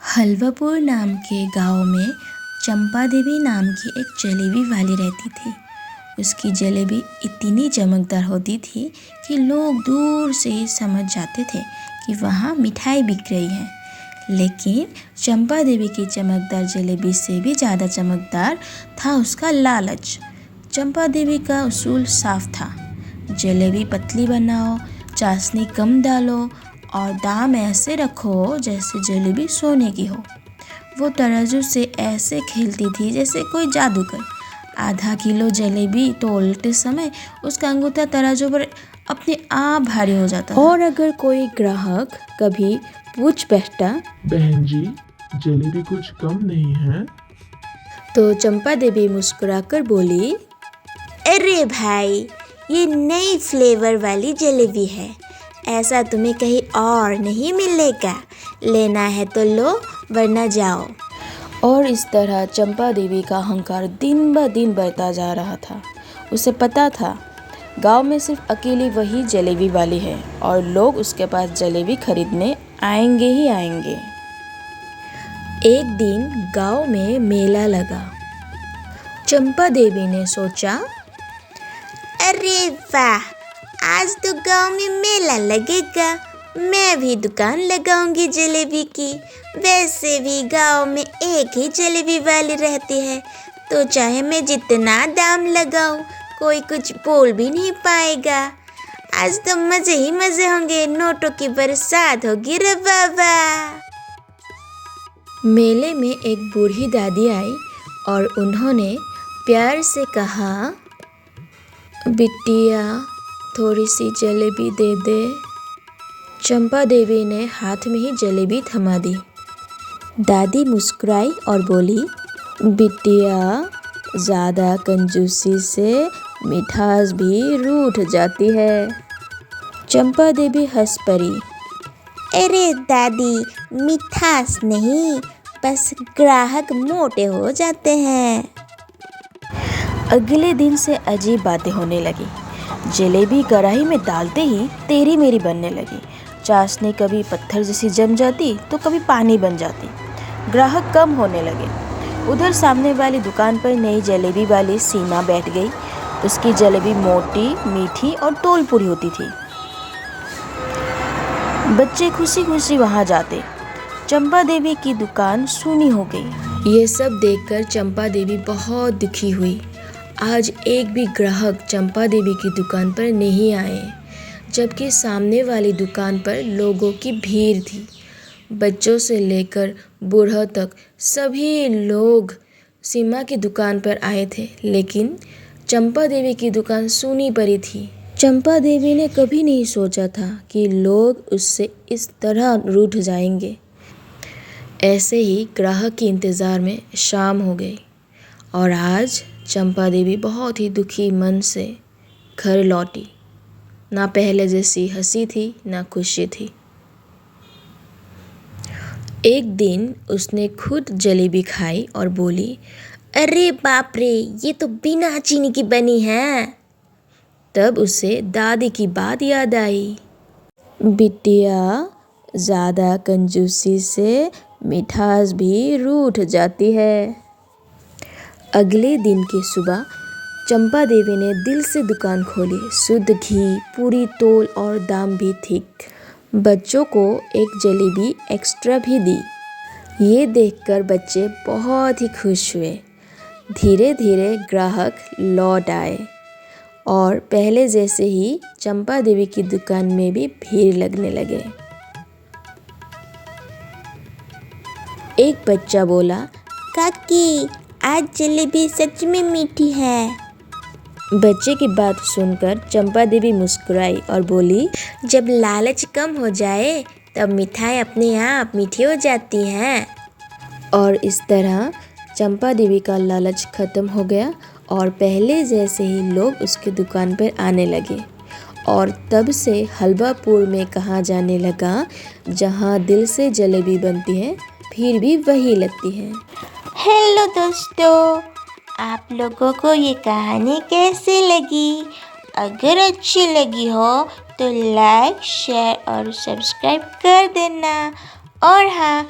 हलवापुर नाम के गांव में चंपा देवी नाम की एक जलेबी वाली रहती थी। उसकी जलेबी इतनी चमकदार होती थी कि लोग दूर से ही समझ जाते थे कि वहाँ मिठाई बिक रही है। लेकिन चंपा देवी की चमकदार जलेबी से भी ज़्यादा चमकदार था उसका लालच। चंपा देवी का उसूल साफ था, जलेबी पतली बनाओ, चाशनी कम डालो और दाम ऐसे रखो जैसे जलेबी सोने की हो। वो तराजू से ऐसे खेलती थी जैसे कोई जादूगर। आधा किलो जलेबी तोलते समय उसका अंगूठा तराजू पर अपने आप भारी हो जाता था। और अगर कोई ग्राहक कभी पूछ बैठता, बहन जी, जलेबी कुछ कम नहीं है? तो चंपा देवी मुस्कुराकर बोली, अरे भाई, ये नई फ्लेवर वाली जलेबी है, ऐसा तुम्हें कहीं और नहीं मिलेगा। लेना है तो लो, वरना जाओ। और इस तरह चंपा देवी का अहंकार दिन ब दिन बढ़ता जा रहा था। उसे पता था गांव में सिर्फ अकेली वही जलेबी वाली है और लोग उसके पास जलेबी खरीदने आएंगे ही आएंगे। एक दिन गांव में मेला लगा। चंपा देवी ने सोचा, अरे वाह, आज तो गांव में मेला लगेगा, मैं भी दुकान लगाऊंगी जलेबी की। वैसे भी गांव में एक ही जलेबी वाली रहती है, तो चाहे मैं जितना दाम लगाऊं, कोई कुछ बोल भी नहीं पाएगा। आज तो मजे ही मजे होंगे, नोटों की बरसात होगी रे बाबा। मेले में एक बूढ़ी दादी आई और उन्होंने प्यार से कहा, बिटिया, थोड़ी सी जलेबी दे दे। चंपा देवी ने हाथ में ही जलेबी थमा दी। दादी मुस्कुराई और बोली, बिटिया, ज़्यादा कंजूसी से मिठास भी रूठ जाती है। चंपा देवी हंस पड़ी। अरे दादी, मिठास नहीं, बस ग्राहक मोटे हो जाते हैं। अगले दिन से अजीब बातें होने लगी। जलेबी कढ़ाई में डालते ही तेरी मेरी बनने लगी। चाशनी कभी पत्थर जैसी जम जाती तो कभी पानी बन जाती। ग्राहक कम होने लगे। उधर सामने वाली दुकान पर नई जलेबी वाली सीमा बैठ गई। उसकी जलेबी मोटी, मीठी और तोल पूरी होती थी। बच्चे खुशी खुशी वहाँ जाते। चंपा देवी की दुकान सूनी हो गई। ये सब देखकर चंपा देवी बहुत दुखी हुई। आज एक भी ग्राहक चंपा देवी की दुकान पर नहीं आए, जबकि सामने वाली दुकान पर लोगों की भीड़ थी। बच्चों से लेकर बूढ़ों तक सभी लोग सीमा की दुकान पर आए थे, लेकिन चंपा देवी की दुकान सूनी पड़ी थी। चंपा देवी ने कभी नहीं सोचा था कि लोग उससे इस तरह रूठ जाएंगे। ऐसे ही ग्राहक के इंतज़ार में शाम हो गई और आज चंपा देवी बहुत ही दुखी मन से घर लौटी। ना पहले जैसी हंसी थी, ना खुशी थी। एक दिन उसने खुद जलेबी खाई और बोली, अरे बाप रे, ये तो बिना चीनी की बनी है। तब उसे दादी की बात याद आई, बिटिया, ज़्यादा कंजूसी से मिठास भी रूठ जाती है। अगले दिन की सुबह चंपा देवी ने दिल से दुकान खोली। शुद्ध घी, पूरी तोल और दाम भी ठीक। बच्चों को एक जलेबी एक्स्ट्रा भी दी। ये देखकर बच्चे बहुत ही खुश हुए। धीरे धीरे ग्राहक लौट आए और पहले जैसे ही चंपा देवी की दुकान में भी भीड़ लगने लगे। एक बच्चा बोला, काकी, आज जलेबी सच में मीठी है। बच्चे की बात सुनकर चंपा देवी मुस्कुराई और बोली, जब लालच कम हो जाए तब मिठाई अपने आप मीठी हो जाती है। और इस तरह चंपा देवी का लालच खत्म हो गया और पहले जैसे ही लोग उसकी दुकान पर आने लगे। और तब से हलवापुर में कहा जाने लगा, जहाँ दिल से जलेबी बनती है, भीड़ भी वही लगती है। हेलो दोस्तों, आप लोगों को ये कहानी कैसी लगी? अगर अच्छी लगी हो तो लाइक, शेयर और सब्सक्राइब कर देना। और हाँ,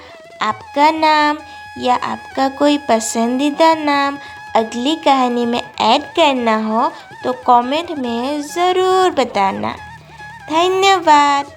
आपका नाम या आपका कोई पसंदीदा नाम अगली कहानी में ऐड करना हो तो कमेंट में ज़रूर बताना। धन्यवाद।